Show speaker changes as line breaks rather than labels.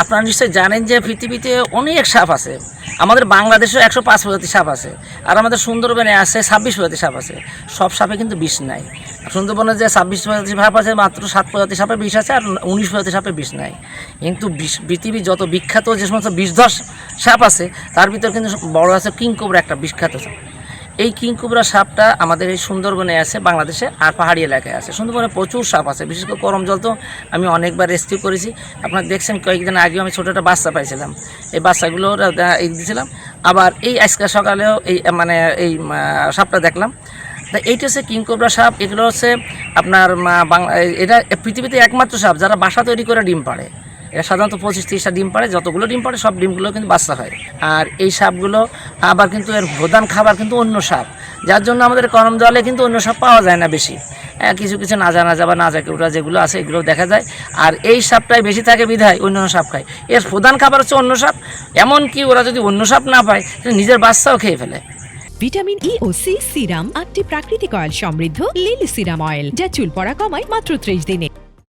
আপনারা নিশ্চয়ই জানেন যে পৃথিবীতে অনেক সাপ আছে। আমাদের বাংলাদেশেও 105 প্রজাতির সাপ আছে, আর আমাদের সুন্দরবনে আছে 26 প্রজাতির সাপ আছে। সব সাপে কিন্তু বিষ নাই। সুন্দরবনে যে 26 প্রজাতির সাপ আছে, মাত্র 7 প্রজাতির সাপে বিষ আছে, আর 19 প্রজাতির সাপে বিষ নাই। কিন্তু পৃথিবীর যত বিখ্যাত যে সমস্ত বিষধর সাপ আছে, তার ভিতর কিন্তু বড় আছে কিংকোবরা, একটা বিখ্যাত সাপ। এই কিংকোবরা সাপটা আমাদের এই সুন্দরবনে আছে, বাংলাদেশে, আর পাহাড়ি এলাকায় আছে। সুন্দরবনে প্রচুর সাপ আছে, বিশেষ করে করম জল তো আমি অনেকবার রেস্কিউ করেছি। আপনারা দেখছেন কয়েকদিন আগেও আমি ছোটো একটা বাচ্চা পাইছিলাম, এই বাচ্চাগুলো এই দিয়েছিলাম। আবার এই আজকে সকালেও এই সাপটা দেখলাম। তা এইটা হচ্ছে কিংকোবরা সাপ। এগুলো হচ্ছে আপনার এটা পৃথিবীতে একমাত্র সাপ যারা বাসা তৈরি করে ডিম পাড়ে। এটা সাধারণত 25-30টা ডিম পাড়ে, যতগুলো ডিম পাড়ে সব ডিমগুলো কিন্তু বাচ্চা হয়। আর এই সাপগুলো আবার কিন্তু এর প্রধান খাবার কিন্তু অন্য সাপ, যার জন্য আমাদের করম জলে কিন্তু অন্য সাপ পাওয়া যায় না বেশি। কিছু কিছু নাজা বা নাজা কেউটা যেগুলো আছে এগুলো দেখা যায়। আর এই সাপটাই বেশি থাকে বিধায় অন্য সাপ খায়। এর প্রধান খাবার হচ্ছে অন্য সাপ। এমনকি ওরা যদি অন্য সাপ না পায়, নিজের বাচ্চাও খেয়ে ফেলে।
ভিটামিন ই ও সি সিরাম 8টি প্রাকৃতিক অয়েল সমৃদ্ধ লিলি সিরাম অয়েল, যা চুল পড়া কমায় মাত্র 30 দিনে।